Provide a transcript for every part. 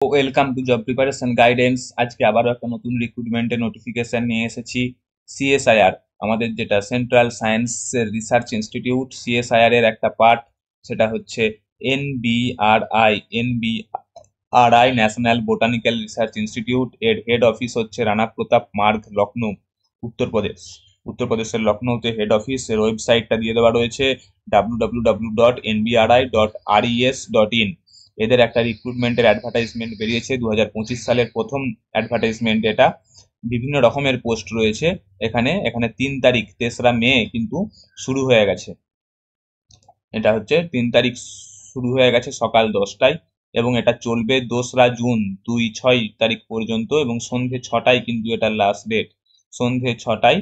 Welcome to job preparation guidance. আজকে আবারও একটা নতুন রিক্রুটমেন্টের নোটিফিকেশন নিয়ে এসেছি। সিএসআইআর, আমাদের যেটা central science research institute, CSIR এর একটা পার্ট, সেটা হচ্ছে এনবিআরআই, ন্যাশনাল বোটানিক্যাল রিসার্চ ইনস্টিটিউট। এর হেড অফিস হচ্ছে রানা প্রতাপ মার্গ, লখনৌ, উত্তরপ্রদেশ। উত্তরপ্রদেশের লখনৌতে হেড অফিস। এর ওয়েবসাইটটা দিয়ে দেওয়া রয়েছে www.nbri.res.in। এদের একটা রিক্রুটমেন্টের অ্যাডভার্টাইজমেন্ট বেরিয়েছে 2025 সালের প্রথম অ্যাডভার্টাইজমেন্ট এটা। বিভিন্ন রকমের পোস্ট রয়েছে এখানে। এখানে 3 তারিখ, 3রা মে কিন্তু শুরু হয়ে গেছে। এটা হচ্ছে 3 তারিখ শুরু হয়ে গেছে সকাল 10টায়, এবং এটা চলবে 2রা জুন 2-6 তারিখ পর্যন্ত, এবং সন্ধে 6টায় কিন্তু এটা লাস্ট ডেট। সন্ধে 6টায়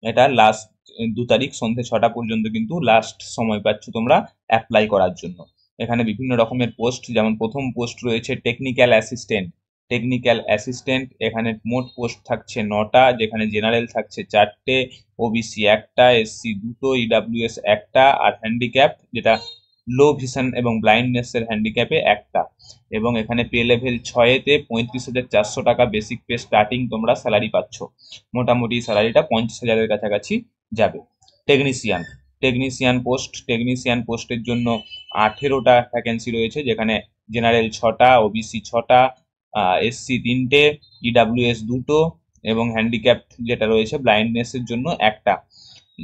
এটা লাস্ট, 2 তারিখ সন্ধে 6টা পর্যন্ত কিন্তু লাস্ট সময় পাচ্ছ তোমরা অ্যাপ্লাই করার জন্য। এখানে বিভিন্ন রকমের পোস্ট, যেমন প্রথম পোস্ট রয়েছে টেকনিক্যাল অ্যাসিস্ট্যান্ট। টেকনিক্যাল অ্যাসিস্ট্যান্ট, এখানে মোট পোস্ট থাকছে 9টা, যেখানে জেনারেল থাকছে 4টে, ওবিসি 1টা, এসসি 2টো, ইডাব্লিউএস 1টা, আর হ্যান্ডিক্যাপ যেটা লো ভিশন এবং ব্লাইন্ডনেস এর হ্যান্ডিক্যাপে 1টা। এবং এখানে পে লেভেল 6-তে 35,400 টাকা বেসিক পে স্টার্টিং তোমরা স্যালারি পাচ্ছ। মোটামুটি স্যালারিটা 50,000-এর কাছাকাছি যাবে। টেকনিশিয়ান, টেকনিশিয়ান পোস্টের জন্য 18টা ভ্যাকেন্সি রয়েছে, যেখানে জেনারেল 6টা, ওবিসি 6টা, এসসি 3টে, ইডাব্লিউএস 2টো, এবং হ্যান্ডিক্যাপ যেটা রয়েছে ব্লাইন্ডনেস এর জন্য 1টা।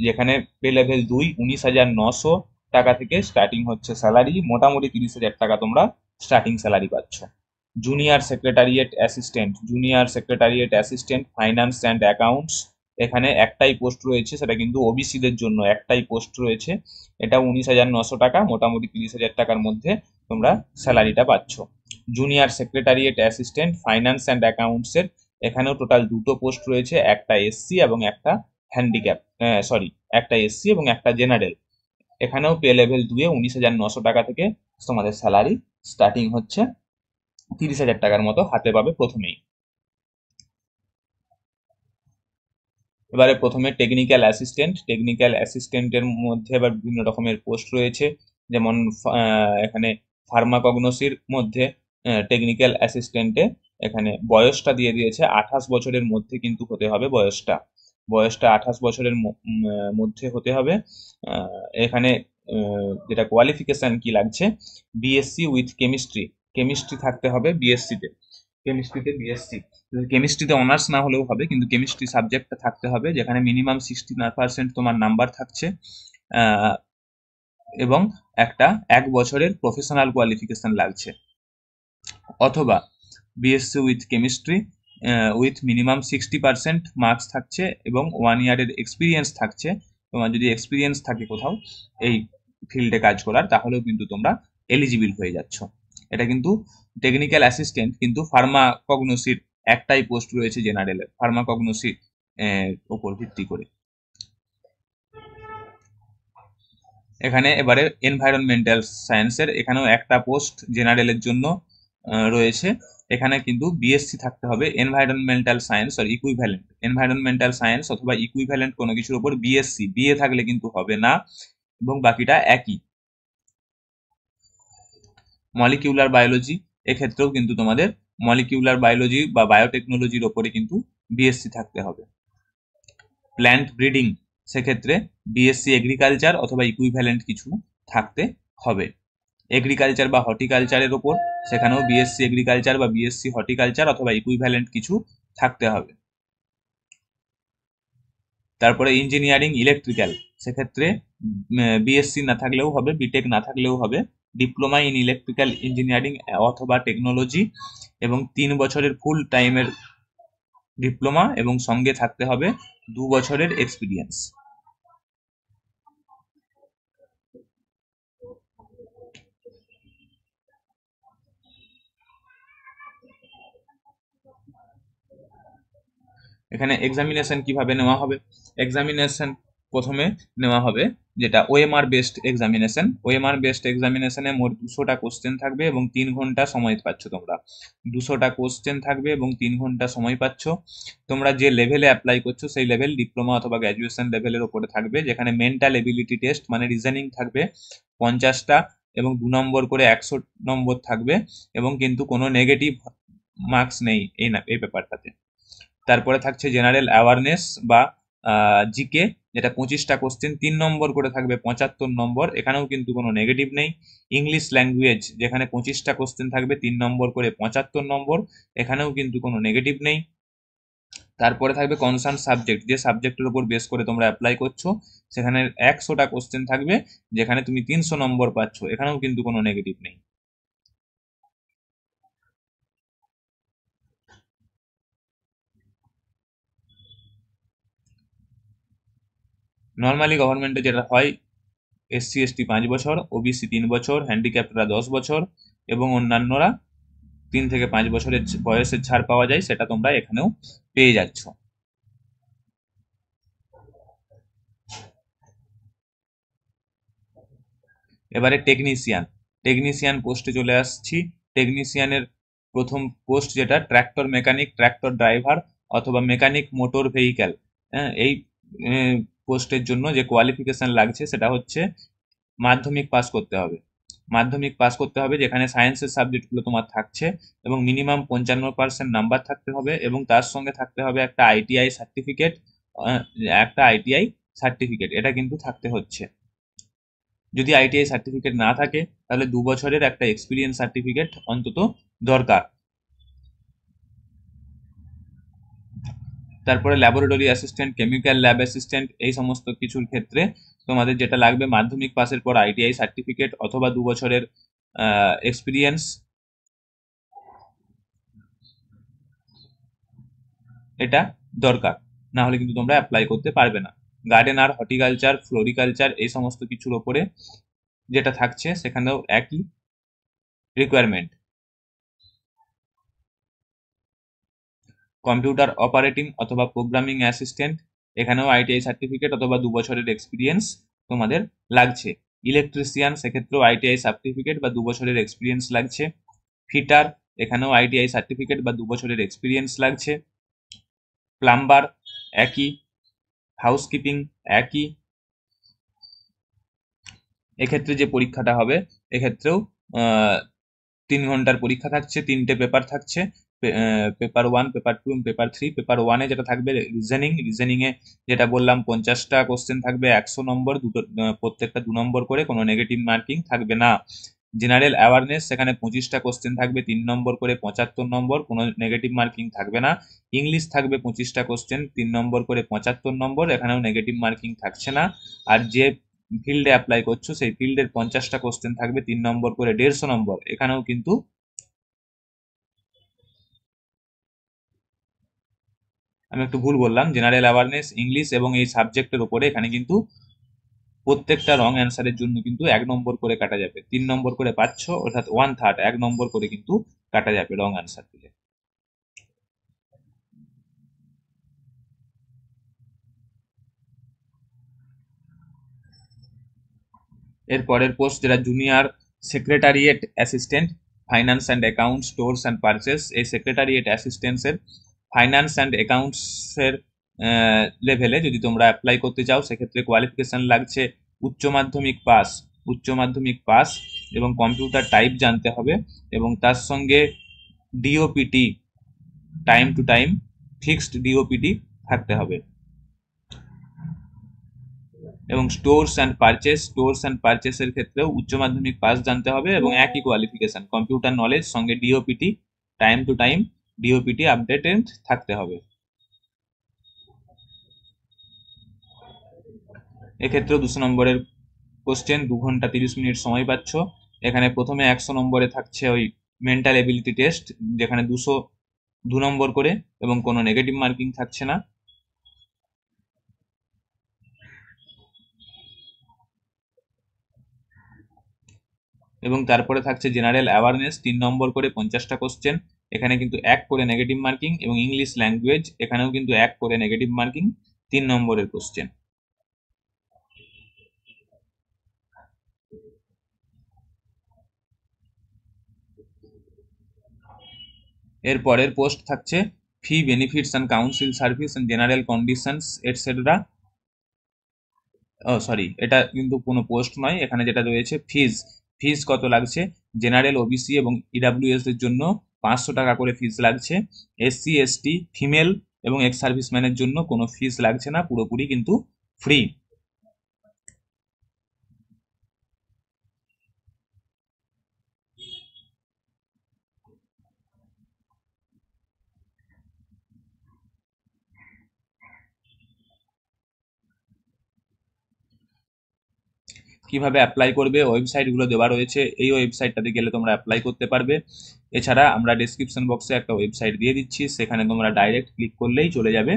যেখানে পে লেভেল 2 19,900 টাকা থেকে স্টার্টিং হচ্ছে স্যালারি। মোটামুটি 30,000 টাকা তোমরা স্টার্টিং স্যালারি পাচ্ছ। Junior secretariat assistant finance and accounts, এখানে একটাই পোস্ট রয়েছে, সেটা কিন্তু ওবিসিদের জন্য একটাই পোস্ট রয়েছে। এটা 19,900 টাকা, মোটামুটি 30,000 টাকার মধ্যে তোমরা স্যালারিটা পাচ্ছ। Junior secretariat assistant finance and accounts এর এখানেও টোটাল 2টো পোস্ট রয়েছে, একটা এসসি এবং একটা হ্যান্ডিক্যাপ, একটা এসসি এবং একটা জেনারেল। এখানেও পে লেভেল 2-এ 19,900 টাকা থেকে তোমাদের স্যালারি স্টার্টিং হচ্ছে। 30,000 টাকার মতো হাতে পাবে প্রথমেই। এবারে প্রথমে টেকনিক্যাল অ্যাসিস্ট্যান্টের মধ্যে আবার বিভিন্ন রকমের পোস্ট রয়েছে, যেমন এখানে ফার্মাকগনোসির মধ্যে টেকনিক্যাল অ্যাসিস্ট্যান্টে এখানে বয়সটা দিয়ে দিয়েছে 28 বছরের মধ্যে কিন্তু হতে হবে। বয়সটা 28 বছরের মধ্যে হতে হবে। এখানে যেটা কোয়ালিফিকেশন কি লাগছে, বিএসসি উইথ কেমিস্ট্রি থাকতে হবে। কেমিস্ট্রিতে অনার্স না হলেও হবে, কিন্তু কেমিস্ট্রি সাবজেক্টটা থাকতে হবে, যেখানে মিনিমাম 60% তোমার নাম্বার থাকছে। এবং একটা 1 বছরের প্রফেশনাল কোয়ালিফিকেশন লাগছে। অথবা BSc with chemistry with minimum 60% marks থাকছে, এবং 1 ইয়ারের এক্সপিরিয়েন্স থাকছে। তোমার যদি এক্সপিরিয়েন্স থাকে কোথাও এই ফিল্ডে কাজ করার, তাহলেও কিন্তু তোমরা এলিজিবল হয়ে যাচ্ছ। এটা কিন্তু টেকনিক্যাল অ্যাসিস্ট্যান্ট, কিন্তু ফার্মাকগনোসির একটাই পোস্ট রয়েছে জেনারেলের, ফার্মাকগনোসির ওপর ভিত্তি করে। এখানে এবারে এনভায়রনমেন্টাল সায়েন্সের এখানেও একটা পোস্ট জেনারেলের জন্য রয়েছে। এখানে কিন্তু বিএসসি থাকতে হবে, এনভায়রনমেন্টাল সায়েন্স আর এনভায়রনমেন্টাল সায়েন্স অথবা ইকুইভ্যালেন্ট কোনো কিছুর উপর বিএসসি, বিএ থাকলে কিন্তু হবে না, এবং বাকিটা একই। মলিকিউলার বায়োলজি, এক্ষেত্রেও কিন্তু তোমাদের মলিকিউলার বায়োলজি বা বায়োটেকনোলজির ওপরে কিন্তু বিএসসি থাকতে হবে। প্ল্যান্ট ব্রিডিং, সেক্ষেত্রে বিএসসি এগ্রিকালচার অথবা ইকুইভ্যালেন্ট কিছু থাকতে হবে। এগ্রিকালচার বা হর্টিকালচারের ওপর, সেখানেও বিএসসি এগ্রিকালচার বা বিএসসি হর্টিকালচার অথবা ইকুইভ্যালেন্ট কিছু থাকতে হবে। তারপরে ইঞ্জিনিয়ারিং ইলেকট্রিক্যাল, সেক্ষেত্রে বিএসসি না থাকলেও হবে, বিটেক না থাকলেও হবে, ডিপ্লোমা ইন ইলেকট্রিক্যাল ইঞ্জিনিয়ারিং অথবা টেকনোলজি, এবং 3 বছরের ফুল টাইমের ডিপ্লোমা, এবং সঙ্গে থাকতে হবে 2 বছরের এক্সপিরিয়েন্স। এখানে এক্সামিনেশন কিভাবে নেওয়া হবে? এক্সামিনেশন প্রথমে নেওয়া হবে যেটা ওএমআর বেসড এক্সামিনেশনে মোট 200টা কোশ্চেন থাকবে এবং 3 ঘন্টা সময় পাচ্ছ তোমরা। 200টা কোশ্চেন থাকবে এবং 3 ঘন্টা সময় পাচ্ছ। তোমরা যে লেভেলে অ্যাপ্লাই করছো সেই লেভেল ডিপ্লোমা অথবা গ্র্যাজুয়েশন লেভেলের ওপরে থাকবে, যেখানে মেন্টাল এবিলিটি টেস্ট মানে রিজনিং থাকবে 50টা, এবং 2 নম্বর করে 100 নম্বর থাকবে, এবং কিন্তু কোনো নেগেটিভ মার্কস নেই এই পেপারটাতে। তারপরে থাকছে জেনারেল অ্যাওয়ারনেস বা জিকে, যেটা 25টা কোশ্চেন, 3 নম্বর করে থাকবে, 75 নম্বর, এখানেও কিন্তু কোনো নেগেটিভ নেই। ইংলিশ ল্যাঙ্গুয়েজ, যেখানে 25টা কোশ্চেন থাকবে, 3 নম্বর করে, 75 নম্বর, এখানেও কিন্তু কোনো নেগেটিভ নেই। তারপরে থাকবে কনসার্ন সাবজেক্ট, যে সাবজেক্টের উপর বেস করে তোমরা অ্যাপ্লাই করছো, সেখানে 100টা কোশ্চেন থাকবে, যেখানে তুমি 300 নম্বর পাচ্ছ, এখানেও কিন্তু কোনো নেগেটিভ নেই। নর্মালি গভর্নমেন্টে যেটা হয়, এসসি এসটি 5 বছর, ওবিসি 3 বছর, হ্যান্ডিক্যাপ্টরা 10 বছর, এবং অন্যান্যরা 3 থেকে 5 বছরের বয়সের ছাড় পাওয়া যায়, সেটা তোমরা এখানেও পেয়ে যাচ্ছ। এবারে টেকনিশিয়ান পোস্টে চলে আসছি। টেকনিশিয়ানের প্রথম পোস্ট যেটা, ট্র্যাক্টর মেকানিক, ট্র্যাক্টর ড্রাইভার অথবা মেকানিক মোটর ভেহিক্যাল। হ্যাঁ, এই পোস্টের জন্য যে কোয়ালিফিকেশন লাগছে সেটা হচ্ছে মাধ্যমিক পাস করতে হবে। মাধ্যমিক পাস করতে হবে, যেখানে সায়েন্সের সাবজেক্টগুলো তোমার থাকছে, এবং মিনিমাম 55% নাম্বার থাকতে হবে, এবং তার সঙ্গে থাকতে হবে একটা আইটিআই সার্টিফিকেট। এটা কিন্তু থাকতে হচ্ছে। যদি আইটিআই সার্টিফিকেট না থাকে, তাহলে 2 বছরের একটা এক্সপিরিয়েন্স সার্টিফিকেট অন্তত দরকার। তারপরে laboratory assistant, chemical lab assistant, এই সমস্ত কিছুর ক্ষেত্রে তোমাদের যেটা লাগবে, মাধ্যমিক পাসের পর আইটিআই সার্টিফিকেট অথবা 2 বছরের এক্সপিরিয়েন্স, এটা দরকার। না হলে কিন্তু তোমরা অ্যাপ্লাই করতে পারবে না। গার্ডেনার, হর্টিকালচার, ফ্লোরিকালচার, এই সমস্ত কিছুর ওপরে যেটা থাকছে, সেখানেও একই রিকোয়ারমেন্ট। কম্পিউটার অপারেটিং অথবা প্রোগ্রামিং অ্যাসিস্ট্যান্ট, এখানেও আইটিআই সার্টিফিকেট অথবা 2 বছরের এক্সপিরিয়েন্স তোমাদের লাগছে। ইলেকট্রিশিয়ান, সেক্ষেত্রেও আইটিআই সার্টিফিকেট বা 2 বছরের এক্সপিরিয়েন্স লাগছে। ফিটার, এখানেও আইটিআই সার্টিফিকেট বা 2 বছরের এক্সপিরিয়েন্স লাগছে। প্লাম্বার একই, হাউসকিপিং একই। এক্ষেত্রে যে পরীক্ষাটা হবে, এক্ষেত্রেও 3 ঘন্টার পরীক্ষা থাকছে, 3টে পেপার থাকছে, পেপার 1, পেপার 2 এবং পেপার 3। পেপার 1-এ যেটা থাকবে রিজনিং এ যেটা বললাম, 50টা কোশ্চেন থাকবে, 100 নম্বর, প্রত্যেকটা 2 নম্বর করে, কোনো নেগেটিভ মার্কিং থাকবে না। জেনারেল অ্যাওয়ারনেস, সেখানে 25টা কোশ্চেন থাকবে, 3 নম্বর করে, 75 নম্বর, কোনো নেগেটিভ মার্কিং থাকবে না। ইংলিশ থাকবে 25টা কোশ্চেন, 3 নম্বর করে, 75 নম্বর, এখানেও নেগেটিভ মার্কিং থাকছে না। আর যে ফিল্ডে অ্যাপ্লাই করছো, সেই ফিল্ডের 50টা কোশ্চেন থাকবে, 3 নম্বর করে, 150 নম্বর, এখানেও কিন্তু আমি একটু ভুল বললাম, জেনারেল অ্যাওয়ারনেস, ইংলিশ এবং এই সাবজেক্টের উপরে এখানে কিন্তু প্রত্যেকটা রং অ্যান্সারের জন্য কিন্তু 1 নম্বর করে কাটা যাবে। 3 নম্বর করে পাচ্ছ, অর্থাৎ 1/3, 1 নম্বর করে কিন্তু কাটা যাবে রং অ্যান্সার দিলে। এর পরের পোস্ট যেটা junior secretariat assistant, finance and accounts, stores and purchase. এই সেক্রেটারিয়েট অ্যাসিস্ট্যান্টসের ফাইন্যান্স অ্যান্ড অ্যাকাউন্টসের লেভেলে যদি তোমরা অ্যাপ্লাই করতে চাও, সেক্ষেত্রে কোয়ালিফিকেশন লাগছে উচ্চ মাধ্যমিক পাস এবং কম্পিউটার টাইপ জানতে হবে, এবং তার সঙ্গে DOPT, time to time fixed DoPT থাকতে হবে। এবং স্টোরস অ্যান্ড পারচেসের ক্ষেত্রেও উচ্চ মাধ্যমিক পাস জানতে হবে, এবং একই কোয়ালিফিকেশন, কম্পিউটার নলেজ সঙ্গে DOPT, time to time DOPT updated থাকতে হবে। এক্ষেত্রেও 200 নম্বরের কোশ্চেন, 2 ঘন্টা 30 মিনিট সময় পাচ্ছ। এখানে প্রথমে 100 নম্বরে থাকছে ওই মেন্টাল এবিলিটি টেস্ট, যেখানে 2 নম্বর করে, এবং কোনো নেগেটিভ মার্কিং থাকছে না। এবং তারপরে থাকছে জেনারেল অ্যাওয়ারনেস, 3 নম্বর করে, 50টা কোশ্চেন, এখানে কিন্তু 1 করে নেগেটিভ মার্কিং, এবং ইংলিশ ল্যাঙ্গুয়েজ, এখানেও কিন্তু 1 করে নেগেটিভ মার্কিং, 3 নম্বরের কোশ্চেন। এর পরের পোস্ট থাকছে fee, benefits and council service and general conditions etcetera. Oh sorry, এটা কিন্তু কোনো পোস্ট নয়, এখানে যেটা রয়েছে ফিজ কত লাগছে। জেনারেল, ওবিসি এবং ইডাব্লিউএস এর জন্য 500 টাকা করে ফিস লাগছে। এসসি এসটি ফিমেল এবং এক্স সার্ভিসম্যানের জন্য কোনো ফিস লাগছে না, পুরোপুরি কিন্তু ফ্রি। কিভাবে অ্যাপ্লাই করবে ওয়েবসাইটগুলো দেওয়া রয়েছে, এই ওয়েবসাইটটাতে গেলে তোমরা অ্যাপ্লাই করতে পারবে। এছাড়া আমরা ডেসক্রিপশন বক্সে একটা ওয়েবসাইট দিয়ে দিচ্ছি, সেখানে তোমরা ডাইরেক্ট ক্লিক করলেই চলে যাবে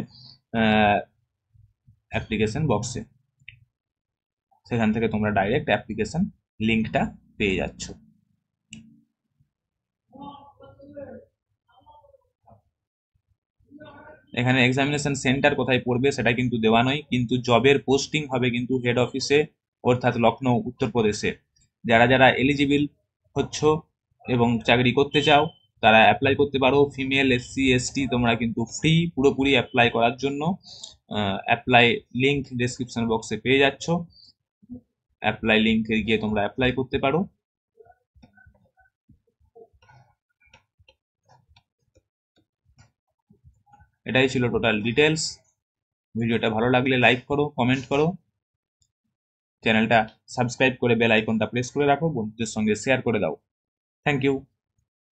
অ্যাপ্লিকেশন বক্সে। সেখান থেকে তোমরা ডাইরেক্ট অ্যাপ্লিকেশন লিঙ্কটা পেয়ে যাচ্ছ। এখানে এক্সামিনেশন সেন্টার কোথায় পড়বে সেটা কিন্তু দেওয়া নয়, কিন্তু জবের পোস্টিং হবে কিন্তু হেড অফিসে, অর্থাৎ লখনৌ উত্তরপ্রদেশে। যারা যারা এলিজিবল হচ্ছ এবং চাকরি করতে চাও তারা অ্যাপ্লাই করতে পারো। ফিমেল এসসি এসটি তোমরা কিন্তু ফ্রি পুরোপুরি অ্যাপ্লাই করার জন্য। অ্যাপ্লাই লিঙ্ক ডেসক্রিপশন বক্সে পেয়ে যাচ্ছ, অ্যাপ্লাই লিঙ্কে গিয়ে তোমরা অ্যাপ্লাই করতে পারো। এটাই ছিল টোটাল ডিটেলস। ভিডিওটা ভালো লাগলে লাইক করো, কমেন্ট করো, চ্যানেলটা সাবস্ক্রাইব করে বেল আইকনটা প্রেস করে রাখো, বন্ধুদের সঙ্গে শেয়ার করে দাও। Thank you.